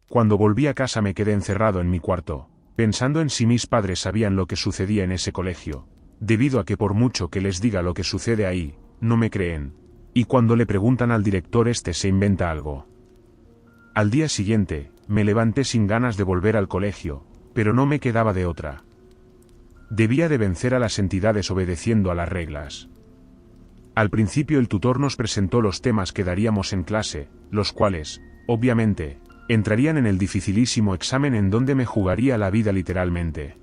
Cuando volví a casa me quedé encerrado en mi cuarto, pensando en si mis padres sabían lo que sucedía en ese colegio, debido a que por mucho que les diga lo que sucede ahí, no me creen, y cuando le preguntan al director se inventa algo. Al día siguiente, me levanté sin ganas de volver al colegio, pero no me quedaba de otra. Debía de vencer a las entidades obedeciendo a las reglas. Al principio el tutor nos presentó los temas que daríamos en clase, los cuales, obviamente, entrarían en el dificilísimo examen en donde me jugaría la vida literalmente.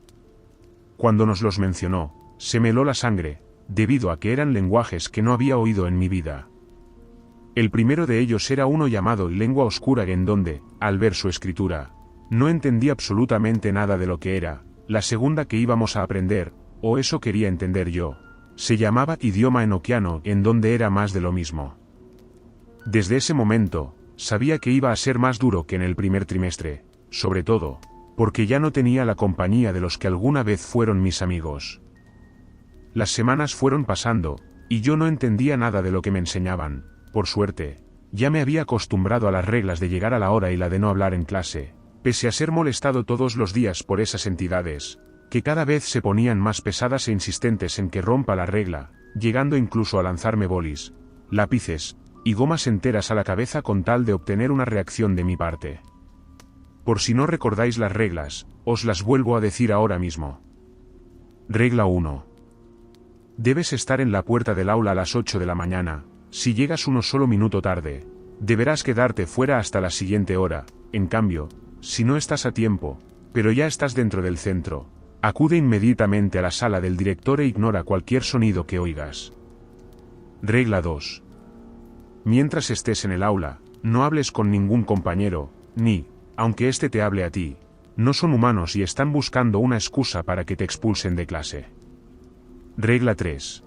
Cuando nos los mencionó, se me heló la sangre, debido a que eran lenguajes que no había oído en mi vida. El primero de ellos era uno llamado lengua oscura en donde, al ver su escritura, no entendí absolutamente nada de lo que era. La segunda que íbamos a aprender, o eso quería entender yo, se llamaba idioma enoquiano en donde era más de lo mismo. Desde ese momento, sabía que iba a ser más duro que en el primer trimestre, sobre todo, porque ya no tenía la compañía de los que alguna vez fueron mis amigos. Las semanas fueron pasando, y yo no entendía nada de lo que me enseñaban. Por suerte, ya me había acostumbrado a las reglas de llegar a la hora y la de no hablar en clase, pese a ser molestado todos los días por esas entidades, que cada vez se ponían más pesadas e insistentes en que rompa la regla, llegando incluso a lanzarme bolis, lápices y gomas enteras a la cabeza con tal de obtener una reacción de mi parte. Por si no recordáis las reglas, os las vuelvo a decir ahora mismo. Regla 1. Debes estar en la puerta del aula a las 8 de la mañana. Si llegas uno solo minuto tarde, deberás quedarte fuera hasta la siguiente hora. En cambio, si no estás a tiempo, pero ya estás dentro del centro, acude inmediatamente a la sala del director e ignora cualquier sonido que oigas. Regla 2. Mientras estés en el aula, no hables con ningún compañero, ni, aunque éste te hable a ti, no son humanos y están buscando una excusa para que te expulsen de clase. Regla 3.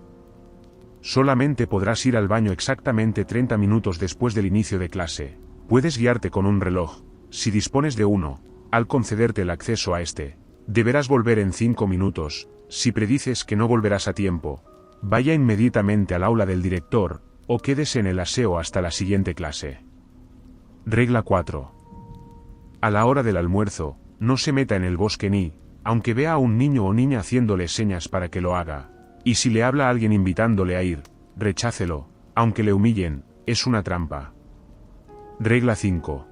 Solamente podrás ir al baño exactamente 30 minutos después del inicio de clase. Puedes guiarte con un reloj, si dispones de uno. Al concederte el acceso a deberás volver en 5 minutos. Si predices que no volverás a tiempo, vaya inmediatamente al aula del director, o quédese en el aseo hasta la siguiente clase. Regla 4. A la hora del almuerzo, no se meta en el bosque ni, aunque vea a un niño o niña haciéndole señas para que lo haga. Y si le habla a alguien invitándole a ir, rechácelo, aunque le humillen, es una trampa. Regla 5.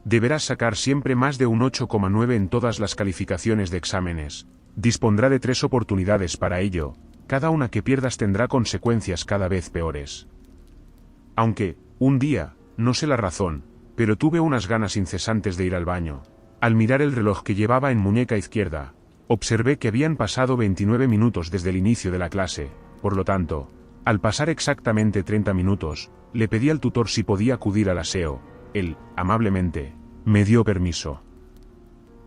Deberás sacar siempre más de un 8,9 en todas las calificaciones de exámenes. Dispondrá de 3 oportunidades para ello, cada una que pierdas tendrá consecuencias cada vez peores. Aunque, un día, no sé la razón, pero tuve unas ganas incesantes de ir al baño. Al mirar el reloj que llevaba en muñeca izquierda, observé que habían pasado 29 minutos desde el inicio de la clase, por lo tanto, al pasar exactamente 30 minutos, le pedí al tutor si podía acudir al aseo. Él, amablemente, me dio permiso.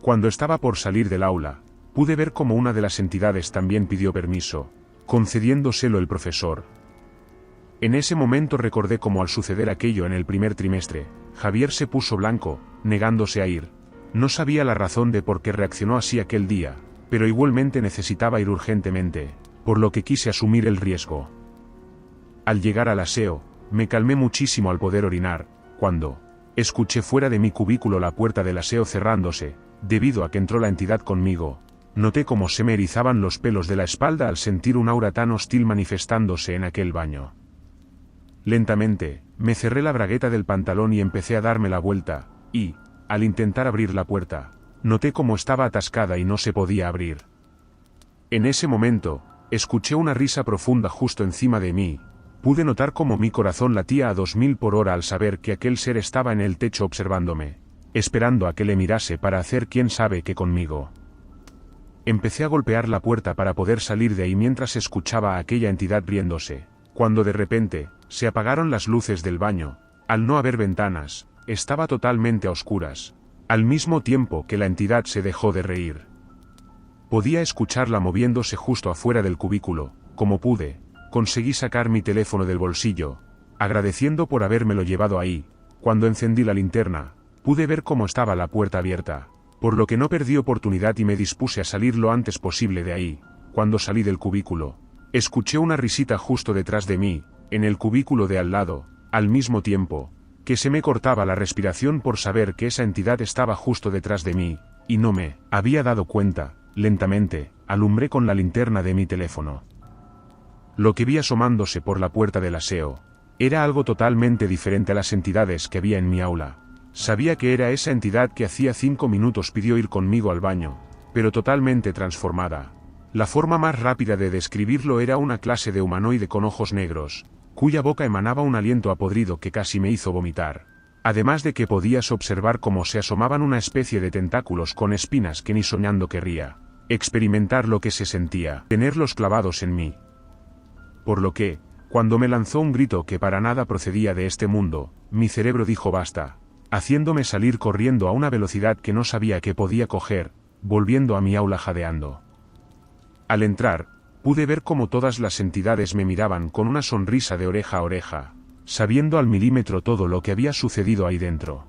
Cuando estaba por salir del aula, pude ver cómo una de las entidades también pidió permiso, concediéndoselo el profesor. En ese momento recordé cómo al suceder aquello en el primer trimestre, Javier se puso blanco, negándose a ir. No sabía la razón de por qué reaccionó así aquel día, pero igualmente necesitaba ir urgentemente, por lo que quise asumir el riesgo. Al llegar al aseo, me calmé muchísimo al poder orinar, cuando escuché fuera de mi cubículo la puerta del aseo cerrándose. Debido a que entró la entidad conmigo, noté cómo se me erizaban los pelos de la espalda al sentir un aura tan hostil manifestándose en aquel baño. Lentamente, me cerré la bragueta del pantalón y empecé a darme la vuelta, y, al intentar abrir la puerta, noté cómo estaba atascada y no se podía abrir. En ese momento, escuché una risa profunda justo encima de mí. Pude notar cómo mi corazón latía a 2000 por hora al saber que aquel ser estaba en el techo observándome, esperando a que le mirase para hacer quién sabe qué conmigo. Empecé a golpear la puerta para poder salir de ahí mientras escuchaba a aquella entidad riéndose, cuando de repente, se apagaron las luces del baño. Al no haber ventanas, estaba totalmente a oscuras, al mismo tiempo que la entidad se dejó de reír. Podía escucharla moviéndose justo afuera del cubículo. Como pude, conseguí sacar mi teléfono del bolsillo, agradeciendo por habérmelo llevado ahí. Cuando encendí la linterna, pude ver cómo estaba la puerta abierta, por lo que no perdí oportunidad y me dispuse a salir lo antes posible de ahí. Cuando salí del cubículo, escuché una risita justo detrás de mí, en el cubículo de al lado. Al mismo tiempo, que se me cortaba la respiración por saber que esa entidad estaba justo detrás de mí, y no me había dado cuenta. Lentamente, alumbré con la linterna de mi teléfono. Lo que vi asomándose por la puerta del aseo era algo totalmente diferente a las entidades que había en mi aula. Sabía que era esa entidad que hacía 5 minutos pidió ir conmigo al baño, pero totalmente transformada. La forma más rápida de describirlo era una clase de humanoide con ojos negros, cuya boca emanaba un aliento apodrido que casi me hizo vomitar. Además de que podías observar cómo se asomaban una especie de tentáculos con espinas que ni soñando querría experimentar lo que se sentía, tenerlos clavados en mí. Por lo que, cuando me lanzó un grito que para nada procedía de este mundo, mi cerebro dijo basta, haciéndome salir corriendo a una velocidad que no sabía que podía coger, volviendo a mi aula jadeando. Al entrar, pude ver cómo todas las entidades me miraban con una sonrisa de oreja a oreja, sabiendo al milímetro todo lo que había sucedido ahí dentro.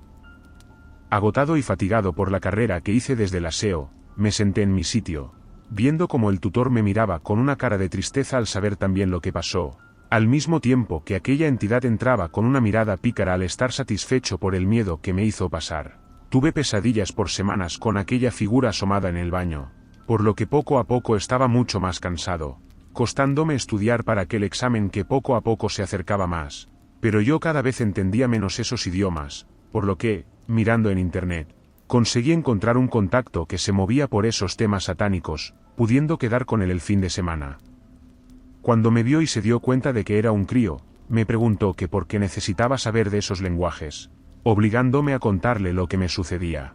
Agotado y fatigado por la carrera que hice desde el aseo, me senté en mi sitio, viendo cómo el tutor me miraba con una cara de tristeza al saber también lo que pasó, al mismo tiempo que aquella entidad entraba con una mirada pícara al estar satisfecho por el miedo que me hizo pasar. Tuve pesadillas por semanas con aquella figura asomada en el baño, por lo que poco a poco estaba mucho más cansado, costándome estudiar para aquel examen que poco a poco se acercaba más, pero yo cada vez entendía menos esos idiomas, por lo que, mirando en internet, conseguí encontrar un contacto que se movía por esos temas satánicos, pudiendo quedar con él el fin de semana. Cuando me vio y se dio cuenta de que era un crío, me preguntó que por qué necesitaba saber de esos lenguajes, obligándome a contarle lo que me sucedía.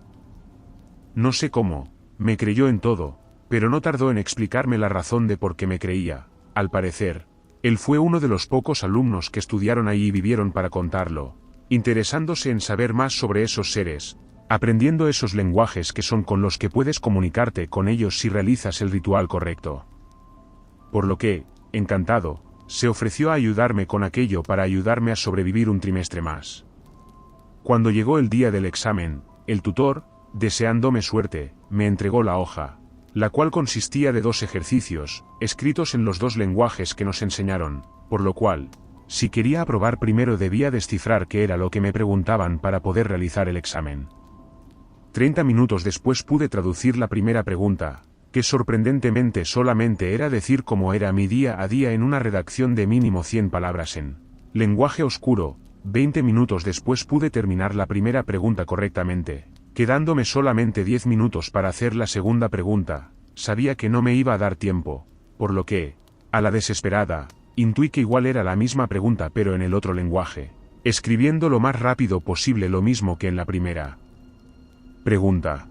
No sé cómo, me creyó en todo, pero no tardó en explicarme la razón de por qué me creía. Al parecer, él fue uno de los pocos alumnos que estudiaron allí y vivieron para contarlo, interesándose en saber más sobre esos seres, aprendiendo esos lenguajes que son con los que puedes comunicarte con ellos si realizas el ritual correcto. Por lo que, encantado, se ofreció a ayudarme con aquello para ayudarme a sobrevivir un trimestre más. Cuando llegó el día del examen, el tutor, deseándome suerte, me entregó la hoja, la cual consistía de 2 ejercicios, escritos en los 2 lenguajes que nos enseñaron, por lo cual, si quería aprobar primero debía descifrar qué era lo que me preguntaban para poder realizar el examen. 30 minutos después pude traducir la primera pregunta, que sorprendentemente solamente era decir cómo era mi día a día en una redacción de mínimo 100 palabras en lenguaje oscuro. 20 minutos después pude terminar la primera pregunta correctamente, quedándome solamente 10 minutos para hacer la segunda pregunta. Sabía que no me iba a dar tiempo, por lo que, a la desesperada, intuí que igual era la misma pregunta pero en el otro lenguaje, escribiendo lo más rápido posible lo mismo que en la primera pregunta.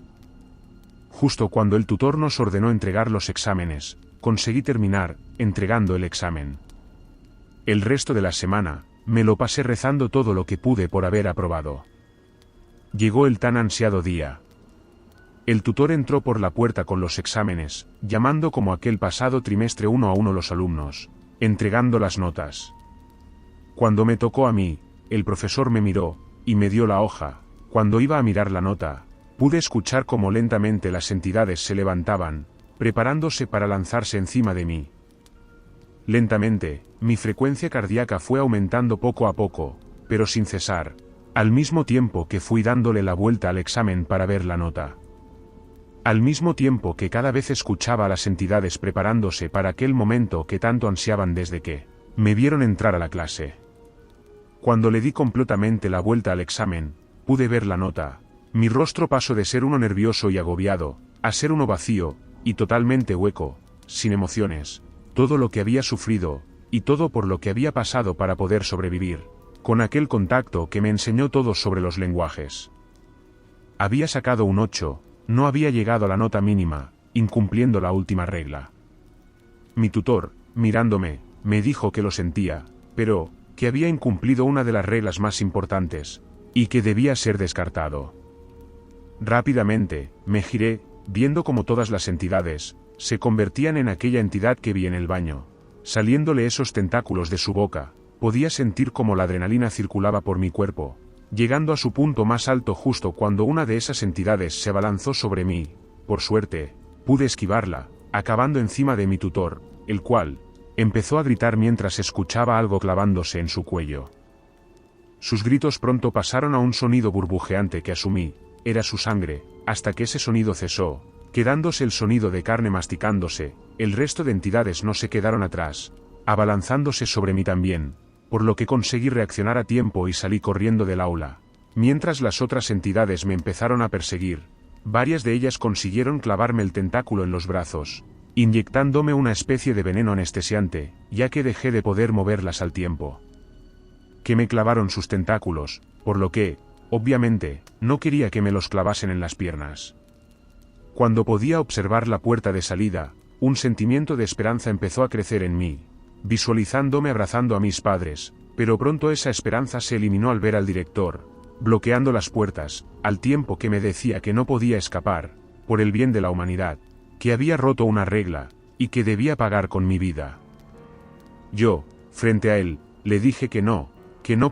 Justo cuando el tutor nos ordenó entregar los exámenes, conseguí terminar, entregando el examen. El resto de la semana, me lo pasé rezando todo lo que pude por haber aprobado. Llegó el tan ansiado día. El tutor entró por la puerta con los exámenes, llamando como aquel pasado trimestre uno a uno los alumnos, entregando las notas. Cuando me tocó a mí, el profesor me miró, y me dio la hoja. Cuando iba a mirar la nota, pude escuchar cómo lentamente las entidades se levantaban, preparándose para lanzarse encima de mí. Lentamente, mi frecuencia cardíaca fue aumentando poco a poco, pero sin cesar, al mismo tiempo que fui dándole la vuelta al examen para ver la nota. Al mismo tiempo que cada vez escuchaba a las entidades preparándose para aquel momento que tanto ansiaban desde que me vieron entrar a la clase. Cuando le di completamente la vuelta al examen, pude ver la nota. Mi rostro pasó de ser uno nervioso y agobiado, a ser uno vacío, y totalmente hueco, sin emociones, todo lo que había sufrido, y todo por lo que había pasado para poder sobrevivir, con aquel contacto que me enseñó todo sobre los lenguajes. Había sacado un 8, no había llegado a la nota mínima, incumpliendo la última regla. Mi tutor, mirándome, me dijo que lo sentía, pero, que había incumplido una de las reglas más importantes, y que debía ser descartado. Rápidamente, me giré, viendo como todas las entidades, se convertían en aquella entidad que vi en el baño. Saliéndole esos tentáculos de su boca, podía sentir como la adrenalina circulaba por mi cuerpo, llegando a su punto más alto justo cuando una de esas entidades se abalanzó sobre mí. Por suerte, pude esquivarla, acabando encima de mi tutor, el cual empezó a gritar mientras escuchaba algo clavándose en su cuello. Sus gritos pronto pasaron a un sonido burbujeante que asumí era su sangre, hasta que ese sonido cesó, quedándose el sonido de carne masticándose. El resto de entidades no se quedaron atrás, abalanzándose sobre mí también, por lo que conseguí reaccionar a tiempo y salí corriendo del aula. Mientras las otras entidades me empezaron a perseguir, varias de ellas consiguieron clavarme el tentáculo en los brazos, inyectándome una especie de veneno anestesiante, ya que dejé de poder moverlas al tiempo que me clavaron sus tentáculos, por lo que, obviamente, no quería que me los clavasen en las piernas. Cuando podía observar la puerta de salida, un sentimiento de esperanza empezó a crecer en mí, visualizándome abrazando a mis padres, pero pronto esa esperanza se eliminó al ver al director bloqueando las puertas, al tiempo que me decía que no podía escapar, por el bien de la humanidad, que había roto una regla, y que debía pagar con mi vida. Yo, frente a él, le dije que no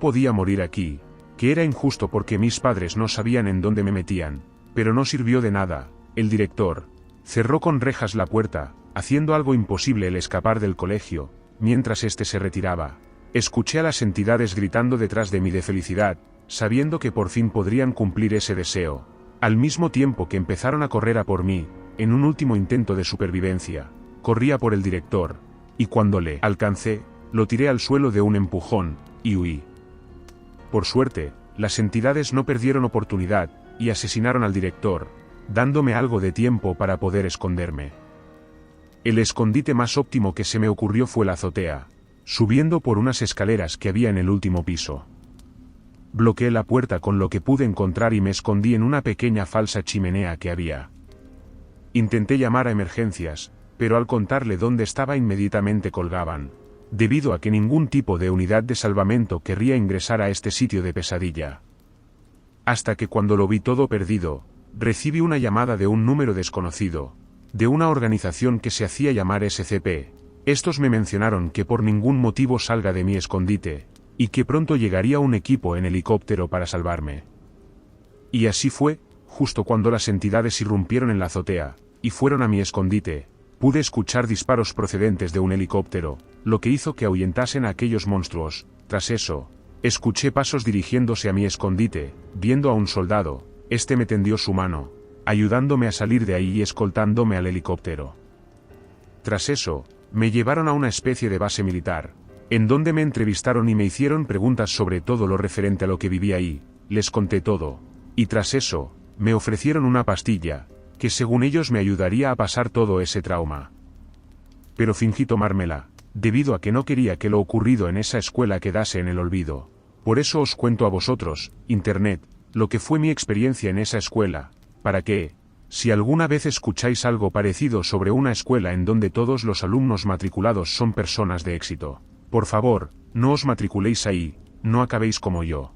podía morir aquí, que era injusto porque mis padres no sabían en dónde me metían, pero no sirvió de nada. El director cerró con rejas la puerta, haciendo algo imposible el escapar del colegio. Mientras este se retiraba, escuché a las entidades gritando detrás de mí de felicidad, sabiendo que por fin podrían cumplir ese deseo, al mismo tiempo que empezaron a correr a por mí, en un último intento de supervivencia. Corría por el director, y cuando le alcancé, lo tiré al suelo de un empujón, y huí. Por suerte, las entidades no perdieron oportunidad, y asesinaron al director, dándome algo de tiempo para poder esconderme. El escondite más óptimo que se me ocurrió fue la azotea, subiendo por unas escaleras que había en el último piso. Bloqueé la puerta con lo que pude encontrar y me escondí en una pequeña falsa chimenea que había. Intenté llamar a emergencias, pero al contarle dónde estaba inmediatamente colgaban, debido a que ningún tipo de unidad de salvamento querría ingresar a este sitio de pesadilla. Hasta que cuando lo vi todo perdido, recibí una llamada de un número desconocido, de una organización que se hacía llamar SCP. Estos me mencionaron que por ningún motivo salga de mi escondite, y que pronto llegaría un equipo en helicóptero para salvarme. Y así fue. Justo cuando las entidades irrumpieron en la azotea, y fueron a mi escondite, pude escuchar disparos procedentes de un helicóptero, lo que hizo que ahuyentasen a aquellos monstruos. Tras eso, escuché pasos dirigiéndose a mi escondite. Viendo a un soldado, este me tendió su mano, ayudándome a salir de ahí y escoltándome al helicóptero. Tras eso, me llevaron a una especie de base militar, en donde me entrevistaron y me hicieron preguntas sobre todo lo referente a lo que vivía ahí. Les conté todo, y tras eso, me ofrecieron una pastilla, que según ellos me ayudaría a pasar todo ese trauma. Pero fingí tomármela, debido a que no quería que lo ocurrido en esa escuela quedase en el olvido. Por eso os cuento a vosotros, Internet, lo que fue mi experiencia en esa escuela, para que, si alguna vez escucháis algo parecido sobre una escuela en donde todos los alumnos matriculados son personas de éxito, por favor, no os matriculéis ahí, no acabéis como yo.